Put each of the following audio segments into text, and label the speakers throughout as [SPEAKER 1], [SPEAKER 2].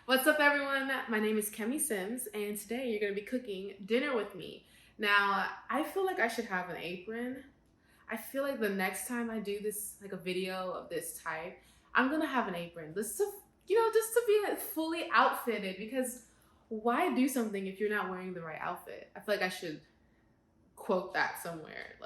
[SPEAKER 1] What's up, everyone? My name is Kemi Sims, and today you're going to be cooking dinner with me. Now, I feel like I should have an apron. I feel like the next time I do this, like a video of this type, I'm going to have an apron. Just to, just to be fully outfitted, because why do something if you're not wearing the right outfit? I feel like I should quote that somewhere.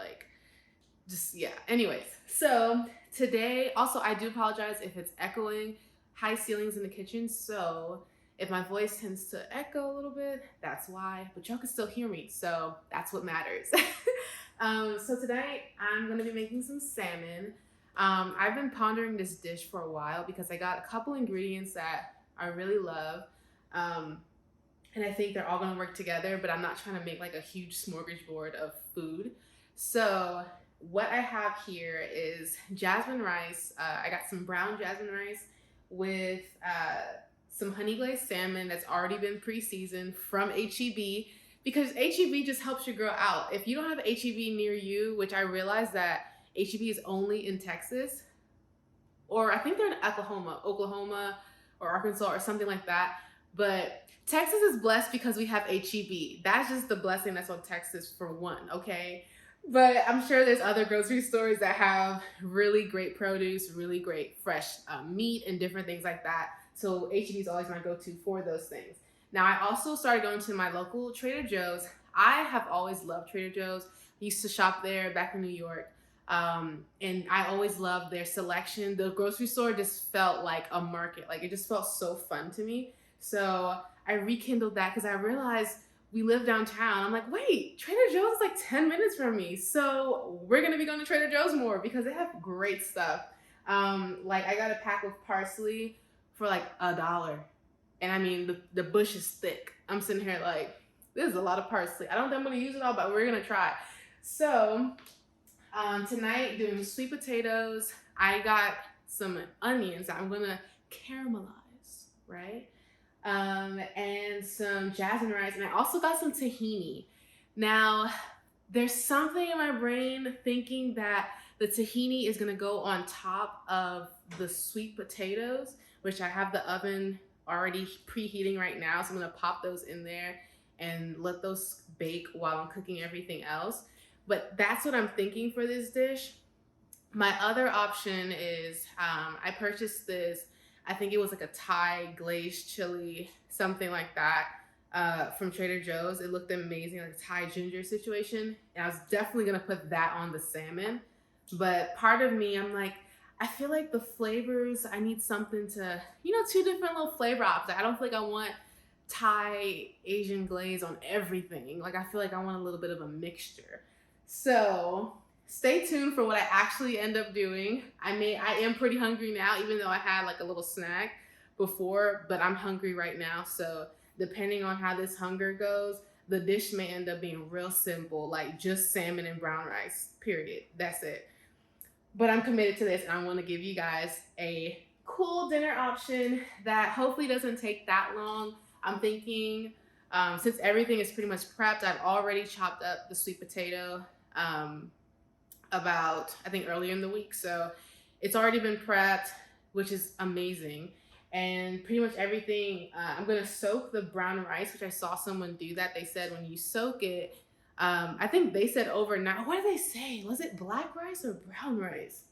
[SPEAKER 1] Yeah. Anyways, so today, also, I do apologize if it's echoing. High ceilings in the kitchen, so if my voice tends to echo a little bit, that's why, but y'all can still hear me, so that's what matters. So tonight I'm going to be making some salmon. I've been pondering this dish for a while because I got a couple ingredients that I really love, and I think they're all going to work together, but I'm not trying to make like a huge smorgasbord of food. So what I have here is jasmine rice. I got some brown jasmine rice with some honey glazed salmon that's already been pre-seasoned from HEB, because HEB just helps your girl out. If you don't have HEB near you, which I realize that HEB is only in Texas, or I think they're in Oklahoma or Arkansas or something like that, but Texas is blessed because we have HEB. That's just the blessing that's on Texas for one, okay? But I'm sure there's other grocery stores that have really great produce, really great fresh meat and different things like that. So HEB is always my go-to for those things. Now, I also started going to my local Trader Joe's. I have always loved Trader Joe's. I used to shop there back in New York. And I always loved their selection. The grocery store just felt like a market. Like, it just felt so fun to me. So I rekindled that because I realized we live downtown. I'm like, wait, Trader Joe's is like 10 minutes from me. So we're going to be going to Trader Joe's more because they have great stuff. Like, I got a pack of parsley for like $1. And I mean, the bush is thick. I'm sitting here like, this is a lot of parsley. I don't think I'm going to use it all, but we're going to try. So tonight, doing sweet potatoes. I got some onions that I'm going to caramelize, right? And some jasmine rice, and I also got some tahini. Now, there's something in my brain thinking that the tahini is gonna go on top of the sweet potatoes, which I have the oven already preheating right now, so I'm gonna pop those in there and let those bake while I'm cooking everything else. But that's what I'm thinking for this dish. My other option is I purchased this, I think it was like a Thai glazed chili, something like that, from Trader Joe's. It looked amazing, like a Thai ginger situation. And I was definitely gonna put that on the salmon. But part of me, I'm like, I feel like the flavors, I need something to, two different little flavor options. I don't feel like I want Thai Asian glaze on everything. Like, I feel like I want a little bit of a mixture. So stay tuned for what I actually end up doing. I am pretty hungry now, even though I had like a little snack before, but I'm hungry right now. So depending on how this hunger goes, the dish may end up being real simple, like just salmon and brown rice, period. That's it. But I'm committed to this, and I want to give you guys a cool dinner option that hopefully doesn't take that long. I'm thinking, since everything is pretty much prepped, I've already chopped up the sweet potato, about, I think, earlier in the week. So it's already been prepped, which is amazing. And pretty much everything, I'm going to soak the brown rice, which I saw someone do that. They said when you soak it, I think they said overnight. What did they say? Was it black rice or brown rice?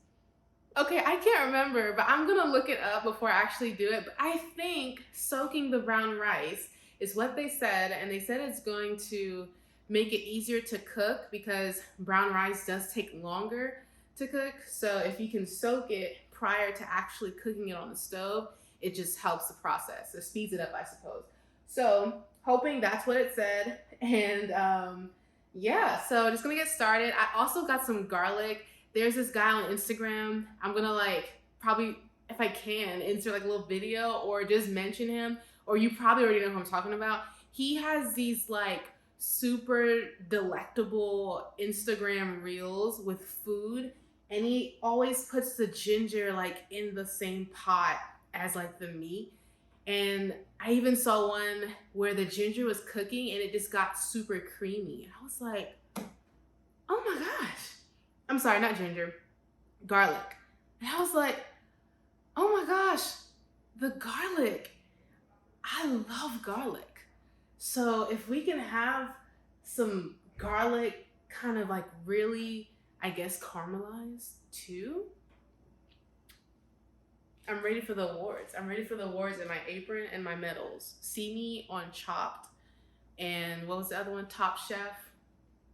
[SPEAKER 1] Okay, I can't remember, but I'm going to look it up before I actually do it. But I think soaking the brown rice is what they said. And they said it's going to make it easier to cook because brown rice does take longer to cook. So if you can soak it prior to actually cooking it on the stove, it just helps the process. It speeds it up, I suppose. So hoping that's what it said. And yeah, so just gonna get started. I also got some garlic. There's this guy on Instagram. I'm gonna probably, if I can, insert like a little video or just mention him, or you probably already know who I'm talking about. He has these like super delectable Instagram reels with food, and he always puts the ginger like in the same pot as like the meat. And I even saw one where the ginger was cooking and it just got super creamy. And I was like, oh my gosh. I'm sorry, not ginger, garlic. And I was like, oh my gosh, the garlic. I love garlic. So if we can have some garlic kind of like really, I guess, caramelized too, I'm ready for the awards. I'm ready for the awards and my apron and my medals. See me on Chopped and what was the other one? Top Chef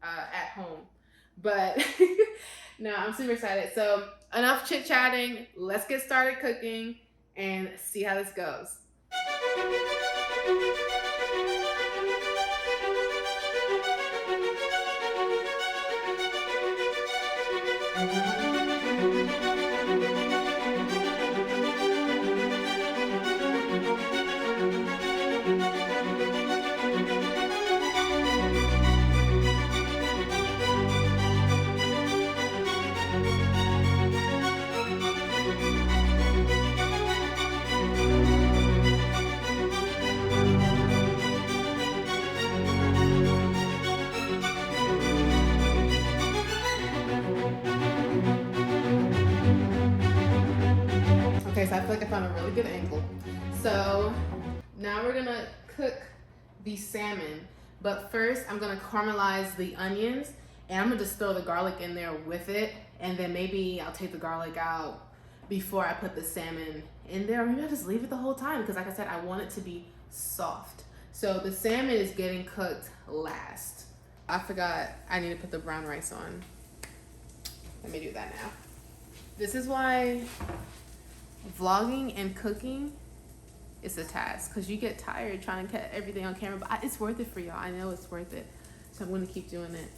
[SPEAKER 1] at home. But no, I'm super excited. So enough chit chatting. Let's get started cooking and see how this goes. Okay, so I feel like I found a really good angle. So now we're gonna cook the salmon, but first I'm gonna caramelize the onions and I'm gonna just throw the garlic in there with it, and then maybe I'll take the garlic out before I put the salmon in there, or maybe I'll just leave it the whole time because like I said, I want it to be soft. So the salmon is getting cooked last. I forgot I need to put the brown rice on. Let me do that now. This is why vlogging and cooking is a task, because you get tired trying to get everything on camera, but it's worth it for y'all. I know it's worth it, so I'm gonna keep doing it.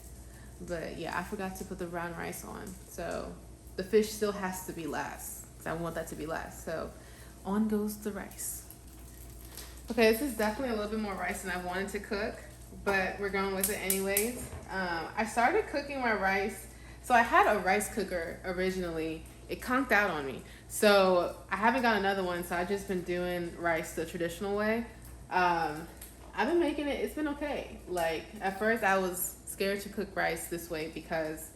[SPEAKER 1] But yeah, I forgot to put the brown rice on, so the fish still has to be last because I want that to be last. So on goes the rice. Okay, this is definitely a little bit more rice than I wanted to cook, but we're going with it anyways. I started cooking my rice. So I had a rice cooker originally. It conked out on me. So I haven't got another one, so I've just been doing rice the traditional way. I've been making it, it's been okay. Like at first I was scared to cook rice this way because,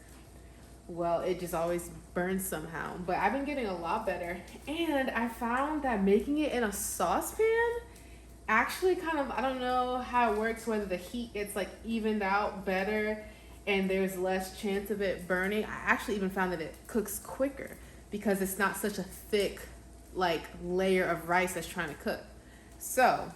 [SPEAKER 1] well, it just always burns somehow. But I've been getting a lot better. And I found that making it in a saucepan actually kind of, I don't know how it works, whether the heat gets like evened out better and there's less chance of it burning. I actually even found that it cooks quicker because it's not such a thick like layer of rice that's trying to cook. So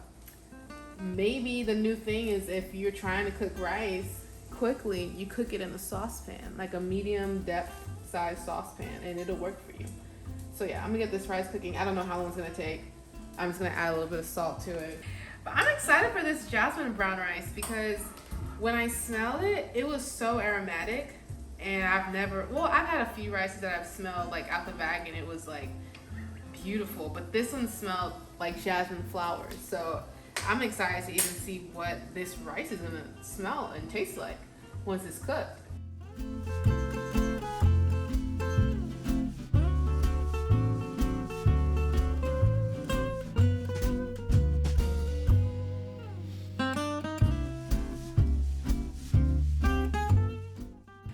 [SPEAKER 1] maybe the new thing is if you're trying to cook rice quickly, you cook it in a saucepan, like a medium depth size saucepan, and it'll work for you. So yeah, I'm gonna get this rice cooking. I don't know how long it's gonna take. I'm just gonna add a little bit of salt to it. But I'm excited for this jasmine brown rice because when I smelled it, it was so aromatic, and I've had a few rices that I've smelled like out the bag and it was like beautiful, but this one smelled like jasmine flowers. So I'm excited to even see what this rice is gonna smell and taste like once it's cooked.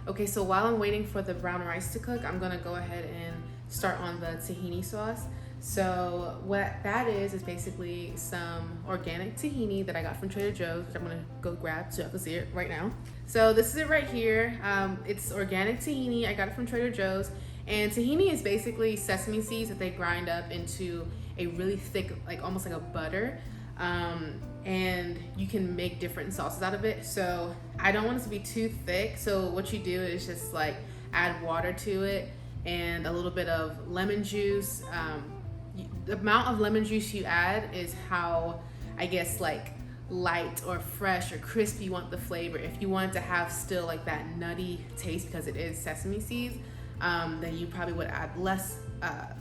[SPEAKER 1] Okay, so while I'm waiting for the brown rice to cook, I'm gonna go ahead and start on the tahini sauce. So what that is basically some organic tahini that I got from Trader Joe's, which I'm gonna go grab so I can see it right now. So this is it right here. It's organic tahini. I got it from Trader Joe's. And tahini is basically sesame seeds that they grind up into a really thick, like almost like a butter. And you can make different sauces out of it. So I don't want it to be too thick. So what you do is just like add water to it and a little bit of lemon juice. The amount of lemon juice you add is how, I guess, like light or fresh or crispy you want the flavor. If you want it to have still like that nutty taste because it is sesame seeds, then you probably would add less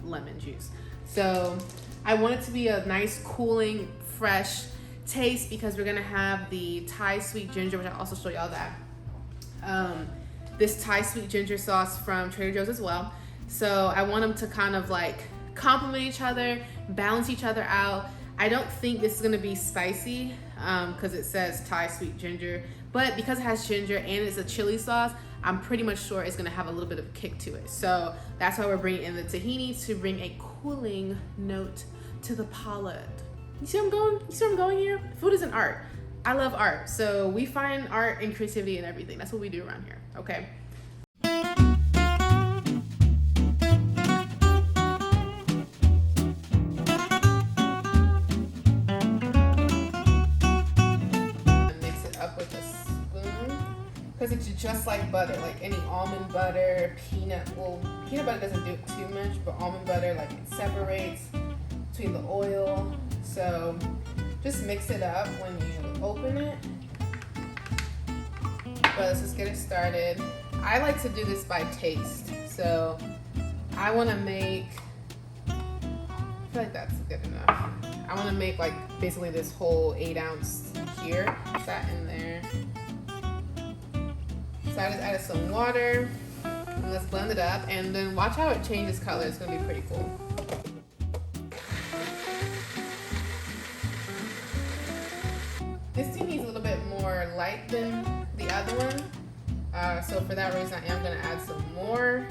[SPEAKER 1] lemon juice. So I want it to be a nice, cooling, fresh taste because we're gonna have the Thai sweet ginger, which I'll also show y'all that. This Thai sweet ginger sauce from Trader Joe's as well. So I want them to kind of like complement each other, balance each other out. I don't think this is gonna be spicy because it says Thai sweet ginger, but because it has ginger and it's a chili sauce, I'm pretty much sure it's gonna have a little bit of a kick to it. So that's why we're bringing in the tahini, to bring a cooling note to the palate. You see where I'm going? You see where I'm going here? Food is an art. I love art. So we find art and creativity in everything. That's what we do around here, okay? Mix it up with a spoon because it's just like butter, like any almond butter, peanut butter doesn't do too much, but almond butter, like it separates between the oil. So just mix it up when you open it. But let's just get it started. I like to do this by taste. So I want to make, I feel like that's good enough. I want to make like basically this whole 8-ounce here. Put that in there. So I just added some water. And let's blend it up. And then watch how it changes color. It's going to be pretty cool. This tea needs a little bit more light than the other one. So for that reason, I am going to add some more.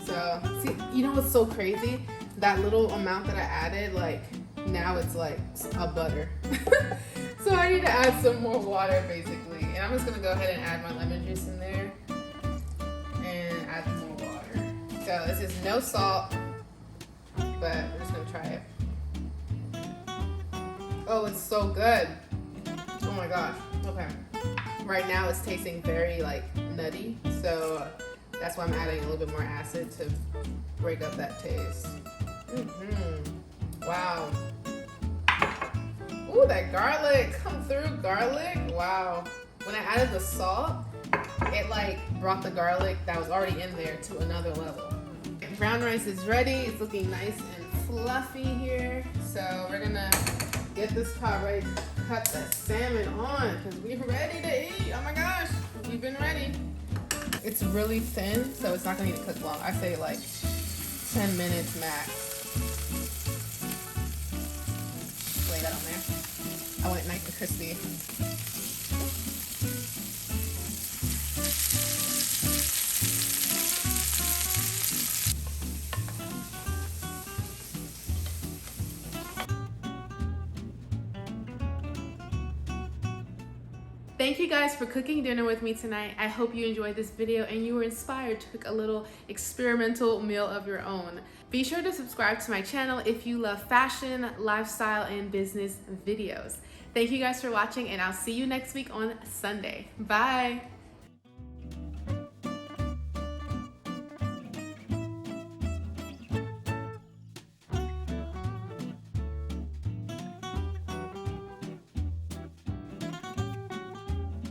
[SPEAKER 1] So, see, you know what's so crazy? That little amount that I added, like, now it's like a butter. So I need to add some more water, basically. And I'm just going to go ahead and add my lemon juice in there. And add more water. So this is no salt, but we're just going to try it. Oh, it's so good. Oh my gosh. Okay. Right now it's tasting very like nutty, so that's why I'm adding a little bit more acid to break up that taste. Wow. Ooh, that garlic. Come through, garlic. Wow. When I added the salt, it like brought the garlic that was already in there to another level. Okay, brown rice is ready. It's looking nice and fluffy here. So we're gonna get this pot ready to cut the salmon on because we're ready to eat. Oh my gosh, we've been ready. It's really thin, so it's not gonna need to cook long. I say like 10 minutes max. Lay that on there. I want it nice and crispy. Thank you guys for cooking dinner with me tonight. I hope you enjoyed this video and you were inspired to cook a little experimental meal of your own. Be sure to subscribe to my channel if you love fashion, lifestyle, and business videos. Thank you guys for watching, and I'll see you next week on Sunday. Bye.